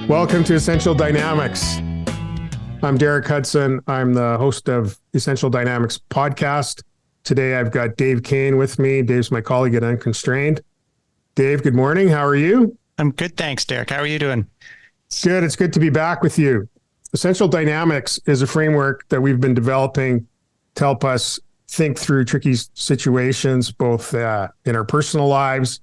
Welcome to Essential Dynamics. I'm Derek Hudson. I'm the host of Essential Dynamics podcast. Today I've got Dave Kane with me. Dave's my colleague at Unconstrained. Dave, good morning. How are you? I'm good, thanks, Derek. How are you doing? Good. It's good to be back with you. Essential Dynamics is a framework that we've been developing to help us think through tricky situations, both in our personal lives,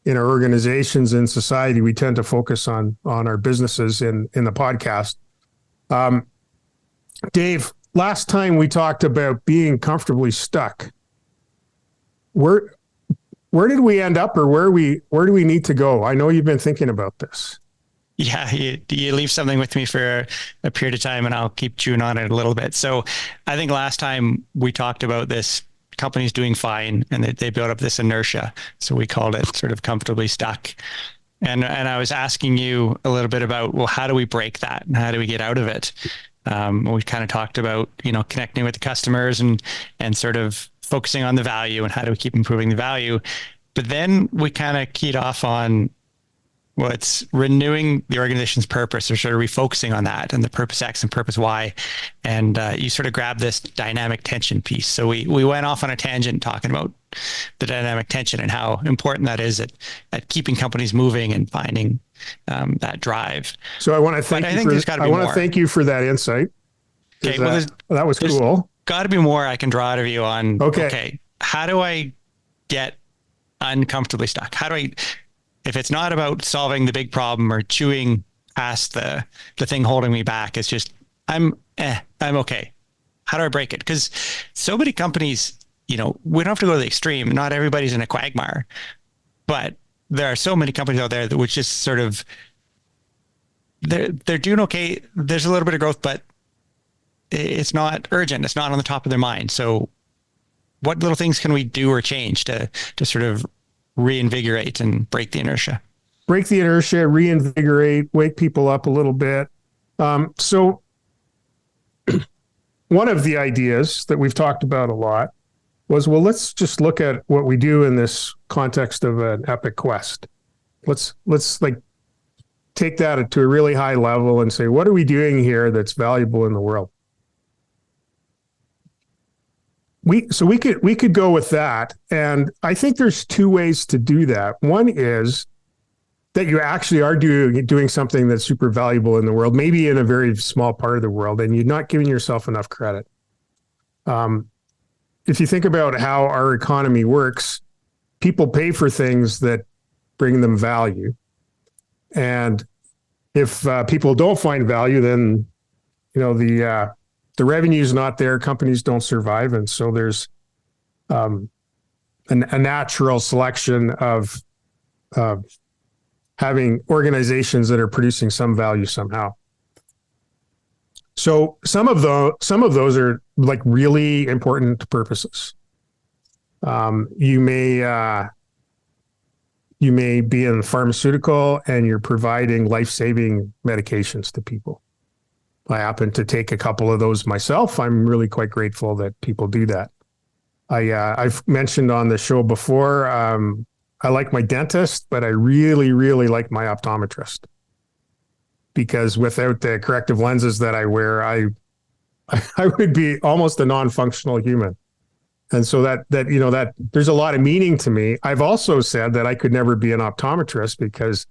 in our organizations, and society. We tend to focus on our businesses in the podcast. Dave, last time we talked about being comfortably stuck. Where did we end up, or where do we need to go? I know you've been thinking about this. Yeah, you leave something with me for a period of time and I'll keep chewing on it a little bit. So I think last time we talked about this, companies doing fine and they built up this inertia. So we called it sort of comfortably stuck. And I was asking you a little bit about, well, how do we break that and how do we get out of it? We kind of talked about, connecting with the customers and sort of focusing on the value and how do we keep improving the value. But then we kind of keyed off on, well, it's renewing the organization's purpose, or sort of refocusing on that and the purpose X and purpose Y. And you sort of grabbed this dynamic tension piece. So we went off on a tangent talking about the dynamic tension and how important that is at keeping companies moving and finding that drive. So I want to thank you for that insight. Okay, well, that was cool. Got to be more I can draw out of you on. Okay, how do I get uncomfortably stuck? How do I? If it's not about solving the big problem or chewing past the thing holding me back, it's just, I'm okay. How do I break it? Because so many companies, we don't have to go to the extreme. Not everybody's in a quagmire, but there are so many companies out there that would just sort of, they're doing okay. There's a little bit of growth, but it's not urgent. It's not on the top of their mind. So what little things can we do or change to sort of reinvigorate and break the inertia? Break the inertia, reinvigorate, wake people up a little bit. So one of the ideas that we've talked about a lot was, well, let's just look at what we do in this context of an epic quest. Let's like take that to a really high level and say, what are we doing here that's valuable in the world? We could go with that. And I think there's two ways to do that. One is that you actually are doing something that's super valuable in the world, maybe in a very small part of the world, and you're not giving yourself enough credit. If you think about how our economy works, people pay for things that bring them value. And if people don't find value, then, the revenue is not there, companies don't survive. And so there's a natural selection of having organizations that are producing some value somehow. So some of those are like really important purposes. You may be in pharmaceutical and you're providing life-saving medications to people. I happen to take a couple of those myself. I'm really quite grateful that people do that. I've mentioned on the show before, I like my dentist, but I really, really like my optometrist, because without the corrective lenses that I wear, I would be almost a non-functional human. And so that there's a lot of meaning to me. I've also said that I could never be an optometrist because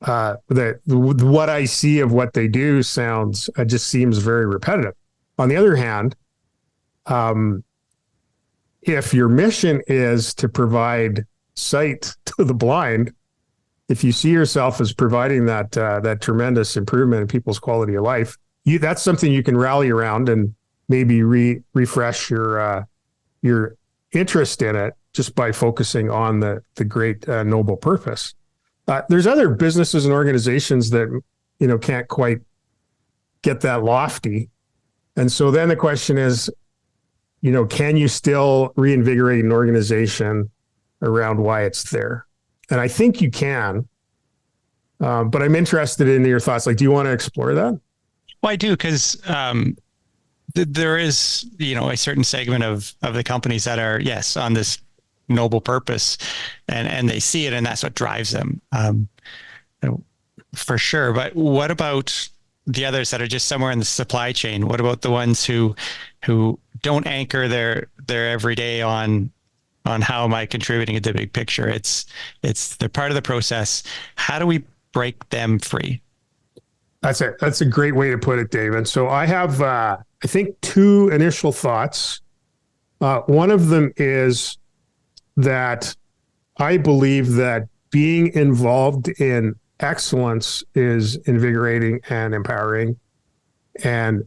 what I see of what they do just seems very repetitive. On the other hand, if your mission is to provide sight to the blind, if you see yourself as providing that tremendous improvement in people's quality of life, that's something you can rally around and maybe refresh your interest in it just by focusing on the great noble purpose. There's other businesses and organizations that, can't quite get that lofty. And so then the question is, can you still reinvigorate an organization around why it's there? And I think you can, but I'm interested in your thoughts. Like, do you want to explore that? Well, I do, because there is, a certain segment of the companies that are, yes, on this noble purpose, and they see it, and that's what drives them. For sure. But what about the others that are just somewhere in the supply chain? What about the ones who don't anchor their everyday on how am I contributing to the big picture? It's they're part of the process. How do we break them free? That's a great way to put it, Dave. And so I have, I think, two initial thoughts. One of them is that I believe that being involved in excellence is invigorating and empowering, and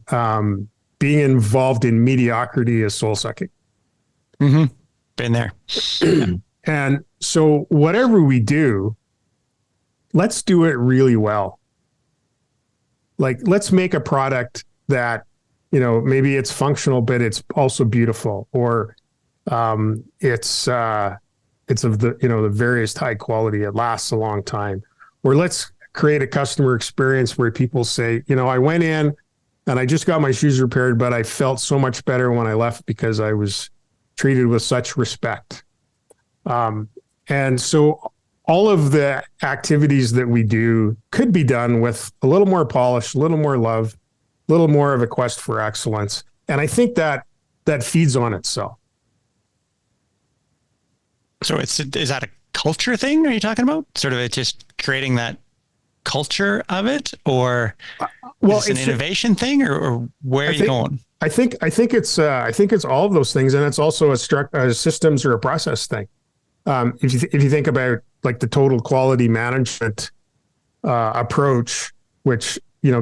being involved in mediocrity is soul sucking. Mm-hmm. Been there. And so, whatever we do, let's do it really well. Like, let's make a product that, maybe it's functional, but it's also beautiful, or it's of the various high quality. It lasts a long time. Or let's create a customer experience where people say, I went in and I just got my shoes repaired, but I felt so much better when I left because I was treated with such respect. And so all of the activities that we do could be done with a little more polish, a little more love, a little more of a quest for excellence. And I think that feeds on itself. So is that a culture thing? Are you talking about sort of it just creating that culture of it, or is it an innovation thing, or where are you going? I think it's all of those things, and it's also a systems or a process thing. If you think about like the total quality management approach, which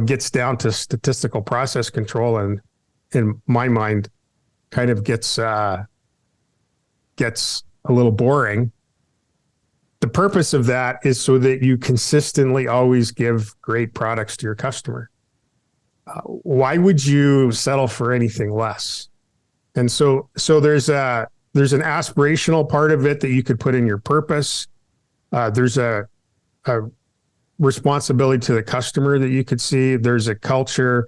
gets down to statistical process control, and in my mind, kind of gets a little boring. The purpose of that is so that you consistently always give great products to your customer. Why would you settle for anything less? And so there's an aspirational part of it that you could put in your purpose. There's a responsibility to the customer that you could see. There's a culture.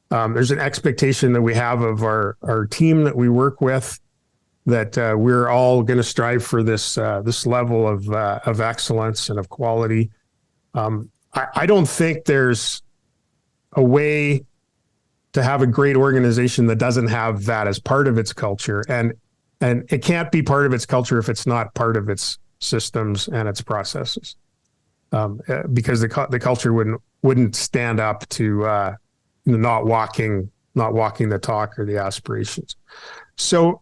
There's an expectation that we have of our team that we work with, that we're all going to strive for this level of excellence and of quality. I don't think there's a way to have a great organization that doesn't have that as part of its culture, and it can't be part of its culture if it's not part of its systems and its processes, because the culture wouldn't stand up to not walking the talk or the aspirations. So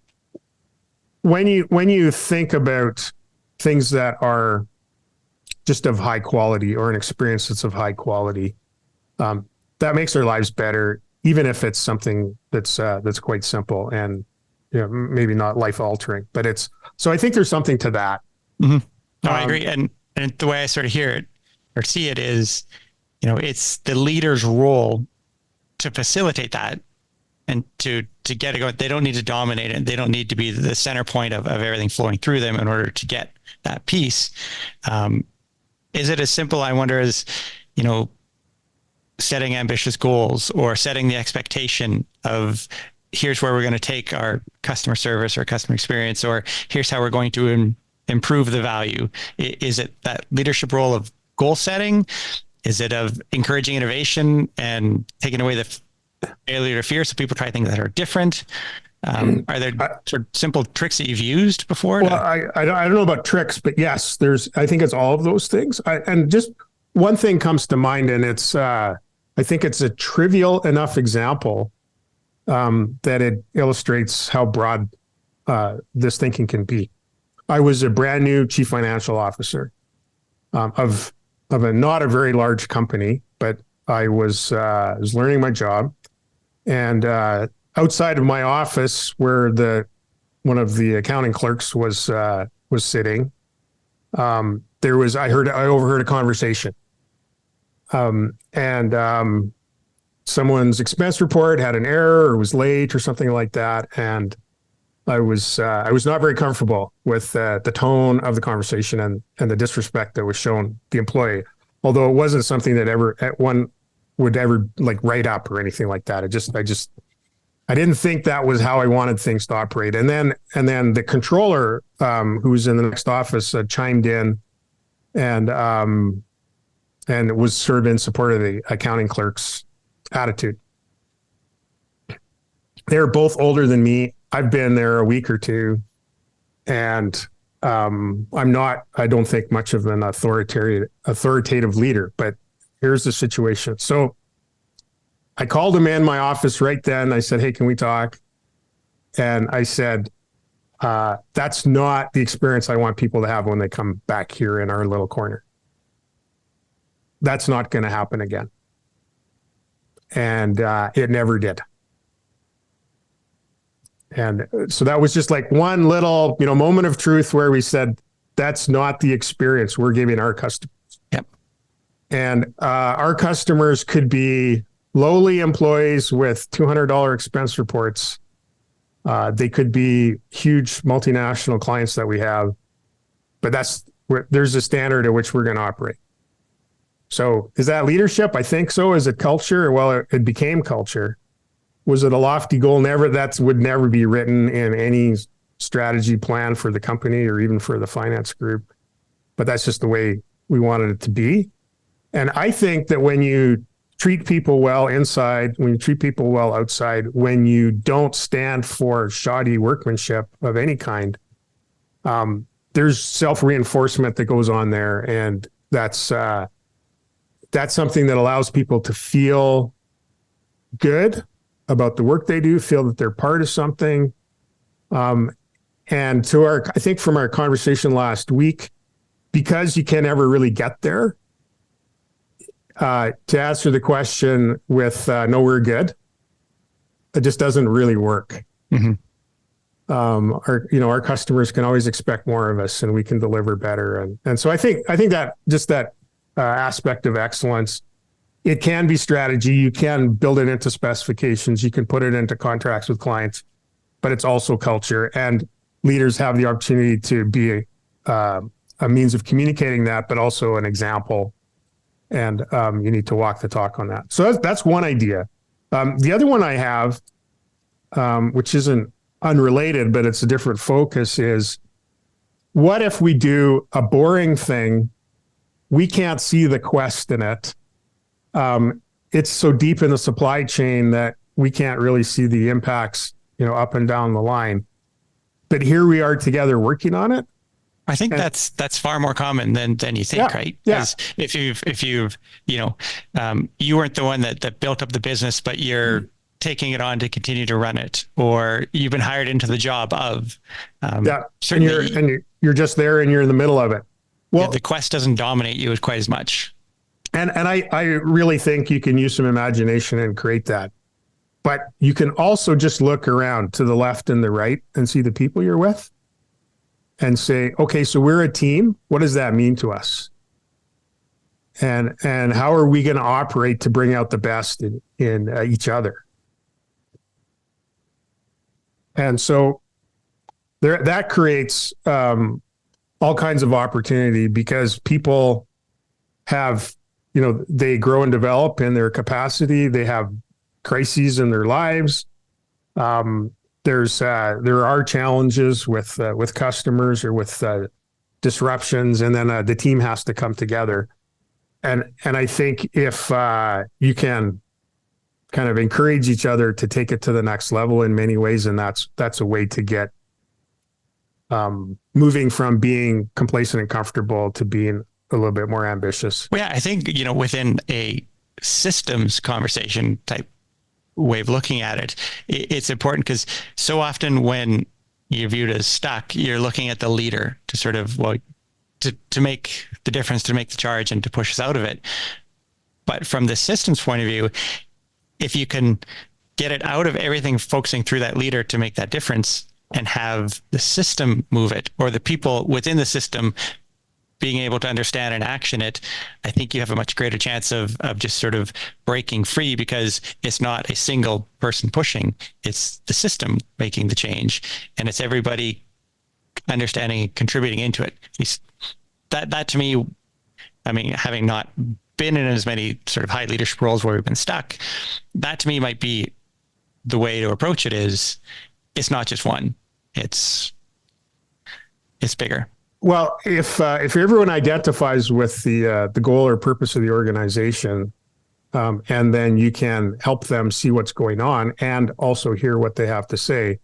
when you think about things that are just of high quality, or an experience that's of high quality, that makes our lives better, even if it's something that's quite simple and maybe not life altering. But so I think there's something to that. Mm-hmm. No, I agree, and the way I sort of hear it or see it is, it's the leader's role to facilitate that and to get it going. They don't need to dominate it. They don't need to be the center point of everything flowing through them in order to get that piece. Is it as simple, I wonder, as, setting ambitious goals, or setting the expectation of here's where we're going to take our customer service or customer experience, or here's how we're going to improve the value? Is it that leadership role of goal setting? Is it of encouraging innovation and taking away the failure to fear so people try things that are different? Are there sort of simple tricks that you've used before? Well, I don't know about tricks, but yes, I think it's all of those things. And just one thing comes to mind, and it's I think it's a trivial enough example that it illustrates how broad this thinking can be. I was a brand new chief financial officer of a not a very large company, but I was learning my job, and outside of my office, where one of the accounting clerks was sitting, I overheard a conversation, and someone's expense report had an error or was late or something like that, and I was not very comfortable with the tone of the conversation and the disrespect that was shown the employee. Although it wasn't something that one would ever like write up or anything like that. I didn't think that was how I wanted things to operate. And then the controller, who was in the next office, chimed in and and it was sort of in support of the accounting clerk's attitude. They're both older than me. I've been there a week or two, and I don't think much of an authoritative leader, but here's the situation. So I called him in my office right then. I said, hey, can we talk? And I said, that's not the experience I want people to have when they come back here in our little corner. That's not going to happen again. And it never did. And so that was just like one little, moment of truth where we said, that's not the experience we're giving our customers. Yep. And our customers could be lowly employees with $200 expense reports. They could be huge multinational clients that we have, but there's a standard at which we're going to operate. So is that leadership? I think so. Is it culture? Well, it became culture. Was it a lofty goal? Never. That would never be written in any strategy plan for the company or even for the finance group. But that's just the way we wanted it to be. And I think that when you treat people well inside, when you treat people well outside, when you don't stand for shoddy workmanship of any kind, there's self-reinforcement that goes on there. And that's something that allows people to feel good about the work they do, feel that they're part of something. And I think from our conversation last week, because you can't ever really get there, to answer the question with no, we're good, it just doesn't really work. Mm-hmm. Our customers can always expect more of us, and we can deliver better. And so I think that just that aspect of excellence, it can be strategy. You can build it into specifications. You can put it into contracts with clients, but it's also culture. And leaders have the opportunity to be a means of communicating that, but also an example. And you need to walk the talk on that. So that's one idea. The other one I have, which isn't unrelated, but it's a different focus, is what if we do a boring thing? We can't see the quest in it. It's so deep in the supply chain that we can't really see the impacts, up and down the line. But here we are together working on it. I think that's far more common than you think, yeah, right? Yeah. If you've you weren't the one that built up the business, but you're taking it on to continue to run it, or you've been hired into the job of. Certainly, and you're just there and you're in the middle of it. Well, the quest doesn't dominate you quite as much. And I really think you can use some imagination and create that. But you can also just look around to the left and the right and see the people you're with and say, okay, so we're a team. What does that mean to us? And how are we going to operate to bring out the best in each other? And so that creates all kinds of opportunity, because people have, they grow and develop in their capacity. They have crises in their lives. There are challenges with customers or with disruptions, and then the team has to come together. And I think if you can kind of encourage each other to take it to the next level in many ways, and that's a way to get moving from being complacent and comfortable to being a little bit more ambitious. Well, yeah, I think, within a systems conversation type way of looking at it, it's important, because so often when you're viewed as stuck, you're looking at the leader to sort of, to make the difference, to make the charge, and to push us out of it. But from the systems point of view, if you can get it out of everything, focusing through that leader to make that difference, and have the system move it, or the people within the system being able to understand and action it, I think you have a much greater chance of just sort of breaking free, because it's not a single person pushing, it's the system making the change, and it's everybody understanding and contributing into it. That to me, I mean, having not been in as many sort of high leadership roles where we've been stuck, that to me might be the way to approach it. Is it's not just one, it's bigger. Well, if everyone identifies with the goal or purpose of the organization, and then you can help them see what's going on and also hear what they have to say,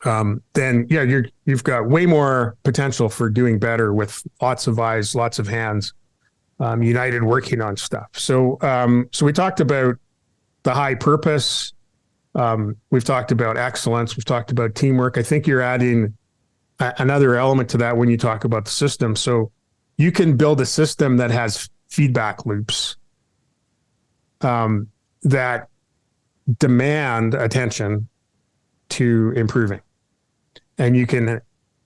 then yeah, you've got way more potential for doing better with lots of eyes, lots of hands, united working on stuff. So we talked about the high purpose. We've talked about excellence. We've talked about teamwork. I think you're adding another element to that when you talk about the system. So you can build a system that has feedback loops that demand attention to improving. And you can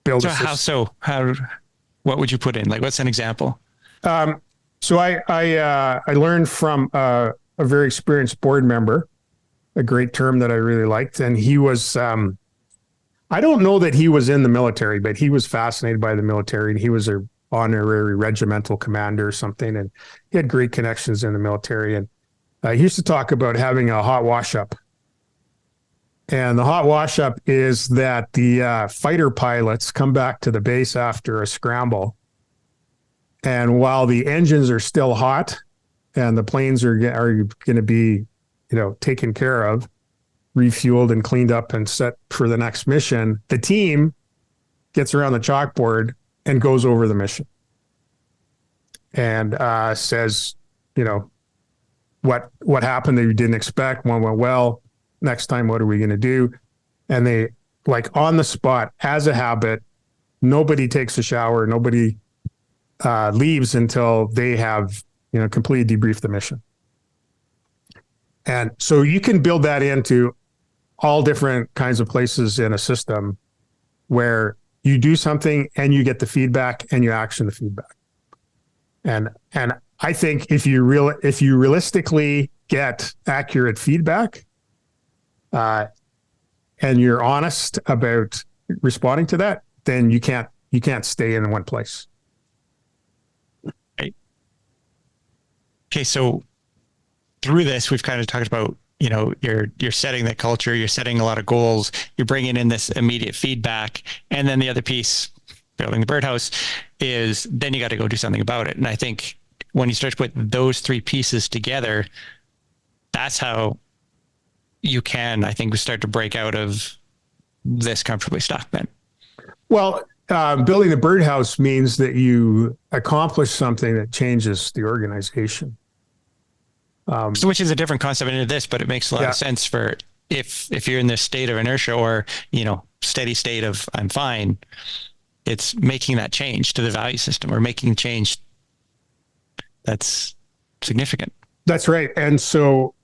build a system. What would you put in? Like, what's an example? So I learned from a very experienced board member, a great term that I really liked. And he was, I don't know that he was in the military, but he was fascinated by the military, and he was an honorary regimental commander or something. And he had great connections in the military. And he used to talk about having a hot wash up. And the hot wash up is that the fighter pilots come back to the base after a scramble. And while the engines are still hot and the planes are going to be, taken care of, refueled and cleaned up and set for the next mission, the team gets around the chalkboard and goes over the mission and says, what happened that you didn't expect. One went well. Next time, what are we going to do? And they, like, on the spot, as a habit, nobody takes a shower. Nobody leaves until they have, completely debriefed the mission. And so you can build that into all different kinds of places in a system where you do something and you get the feedback and you action the feedback. And I think if you realistically get accurate feedback, and you're honest about responding to that, then you can't stay in one place. Right. Okay, so through this, we've kind of talked about, you're setting that culture, you're setting a lot of goals, you're bringing in this immediate feedback, and then the other piece, building the birdhouse, is then you got to go do something about it. And I think when you start to put those three pieces together, that's how you can, I think, start to break out of this comfortably stuck then. Well, building the birdhouse means that you accomplish something that changes the organization. So which is a different concept into this, but it makes a lot of sense for if you're in this state of inertia or, steady state of I'm fine, it's making that change to the value system or making change that's significant. That's right. And so,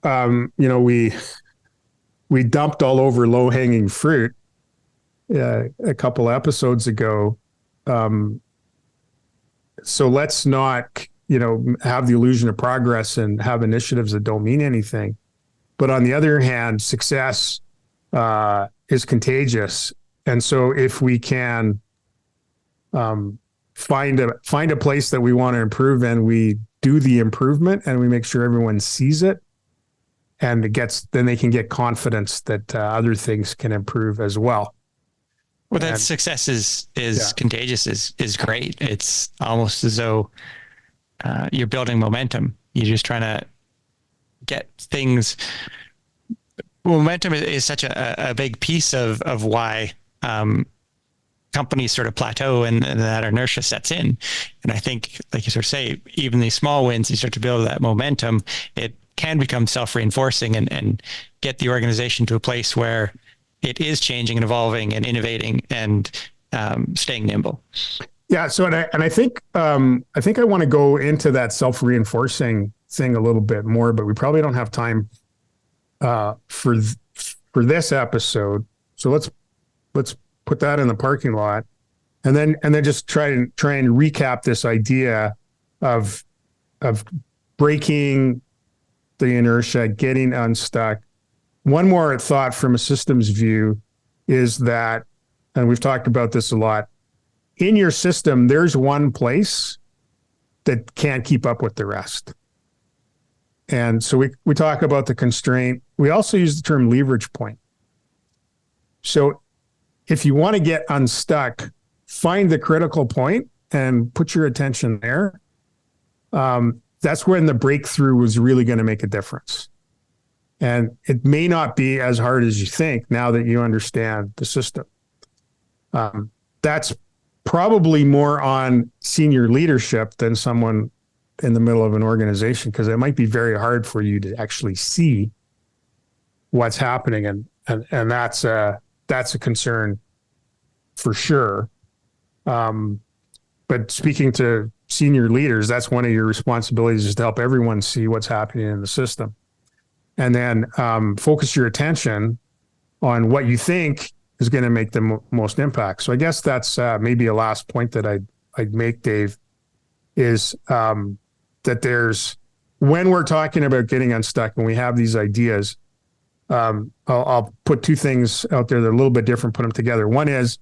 we dumped all over low-hanging fruit a couple episodes ago. So let's not, have the illusion of progress and have initiatives that don't mean anything. But on the other hand, success is contagious. And so if we can find a place that we want to improve and we do the improvement and we make sure everyone sees it, and then they can get confidence that other things can improve as well. Well, that success is contagious is great. It's almost as though you're building momentum. You're just trying to get things. Momentum is such a big piece of why companies sort of plateau and that inertia sets in. And I think, like you sort of say, even these small wins, you start to build that momentum, it can become self-reinforcing and get the organization to a place where it is changing and evolving and innovating and staying nimble. Yeah. So, and I think I want to go into that self-reinforcing thing a little bit more, but we probably don't have time for this episode. So let's put that in the parking lot, and then just try and recap this idea of breaking the inertia, getting unstuck. One more thought from a systems view is that, and we've talked about this a lot, in your system, there's one place that can't keep up with the rest. And so we talk about the constraint. We also use the term leverage point. So if you want to get unstuck, find the critical point and put your attention there, that's when the breakthrough was really going to make a difference. And it may not be as hard as you think now that you understand the system. That's probably more on senior leadership than someone in the middle of an organization, because it might be very hard for you to actually see what's happening. And that's a concern for sure. But speaking to senior leaders, that's one of your responsibilities, is to help everyone see what's happening in the system. And then focus your attention on what you think is going to make the most impact. So I guess that's maybe a last point that I'd make, Dave, is that when we're talking about getting unstuck and we have these ideas, I'll put two things out there that are a little bit different, put them together. One is,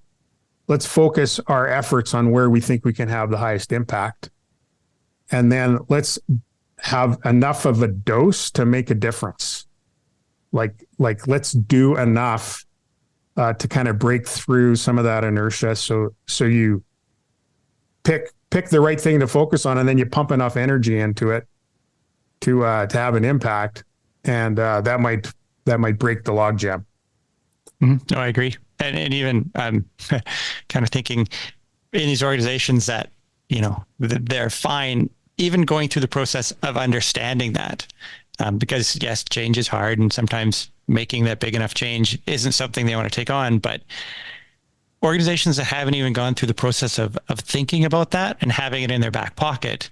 let's focus our efforts on where we think we can have the highest impact. And then let's have enough of a dose to make a difference. Like let's do enough to kind of break through some of that inertia. So you pick the right thing to focus on, and then you pump enough energy into it to have an impact. And that might break the logjam. Mm-hmm. No, I agree. And even I'm kind of thinking in these organizations that, they're fine even going through the process of understanding that, because yes, change is hard, and sometimes making that big enough change isn't something they want to take on. But organizations that haven't even gone through the process of thinking about that and having it in their back pocket,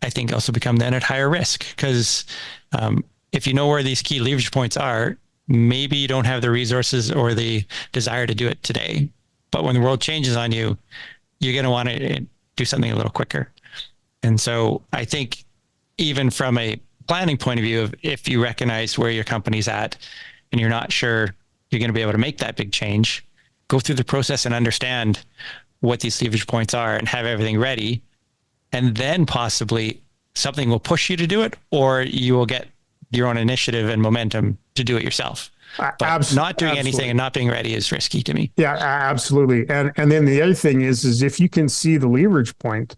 I think also become then at higher risk, because if you know where these key leverage points are, maybe you don't have the resources or the desire to do it today. But when the world changes on you, you're going to want to do something a little quicker. And so I think even from a planning point of view, if you recognize where your company's at and you're not sure you're going to be able to make that big change, go through the process and understand what these leverage points are and have everything ready. And then possibly something will push you to do it, or you will get your own initiative and momentum to do it yourself. But not doing anything and not being ready is risky to me. Yeah, absolutely. And then the other thing is if you can see the leverage point,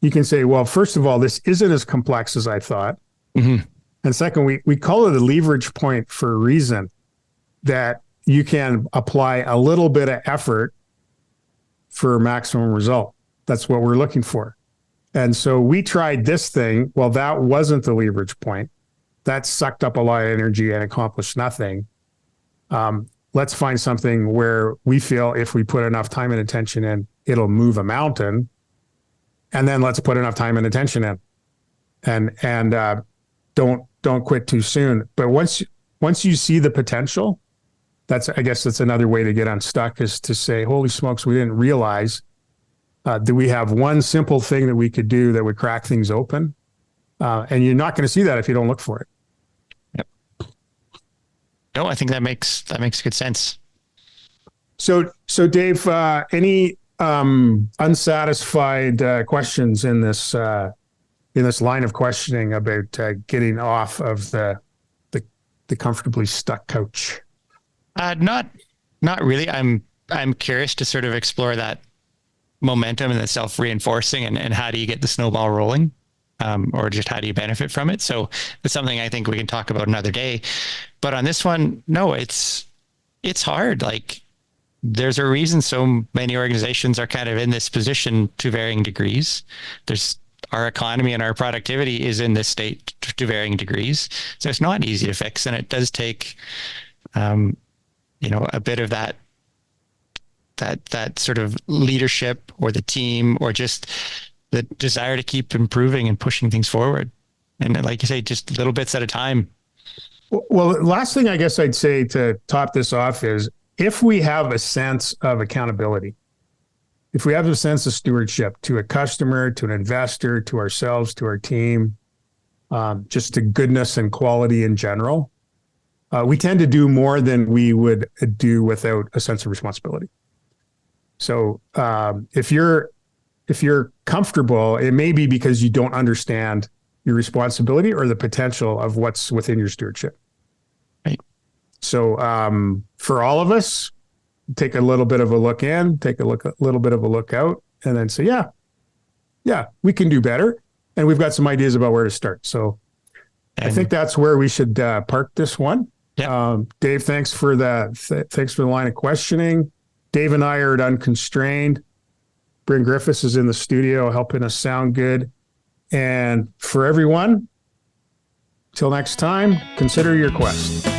you can say, well, first of all, this isn't as complex as I thought. Mm-hmm. And second, we call it a leverage point for a reason, that you can apply a little bit of effort for maximum result. That's what we're looking for. And so we tried this thing. Well, that wasn't the leverage point. That sucked up a lot of energy and accomplished nothing. Let's find something where we feel if we put enough time and attention in, it'll move a mountain. And then let's put enough time and attention in, and don't quit too soon. But once you see the potential, I guess that's another way to get unstuck, is to say, holy smokes, we didn't realize that we have one simple thing that we could do that would crack things open. And you're not going to see that if you don't look for it. Yep. No, I think that makes good sense. So Dave, any unsatisfied questions in this line of questioning about getting off of the comfortably stuck couch? Not really. I'm curious to sort of explore that momentum and the self-reinforcing, and how do you get the snowball rolling, or just how do you benefit from it? So it's something I think we can talk about another day. But on this one, no, it's hard. Like, there's a reason so many organizations are kind of in this position to varying degrees. Our economy and our productivity is in this state to varying degrees. So it's not easy to fix. And it does take, a bit of that sort of leadership, or the team, or just the desire to keep improving and pushing things forward. And like you say, just little bits at a time. Well, last thing I guess I'd say to top this off is, if we have a sense of accountability, if we have a sense of stewardship to a customer, to an investor, to ourselves, to our team, just to goodness and quality in general, we tend to do more than we would do without a sense of responsibility. So if you're comfortable, it may be because you don't understand your responsibility or the potential of what's within your stewardship. Right. So for all of us, take a little bit of a look in, take a little bit of a look out, and then say, yeah, we can do better. And we've got some ideas about where to start. So I think that's where we should park this one. Yeah. Dave, thanks for that. Thanks for the line of questioning. Dave and I are at Unconstrained. Bryn Griffiths is in the studio helping us sound good. And for everyone, till next time, consider your quest.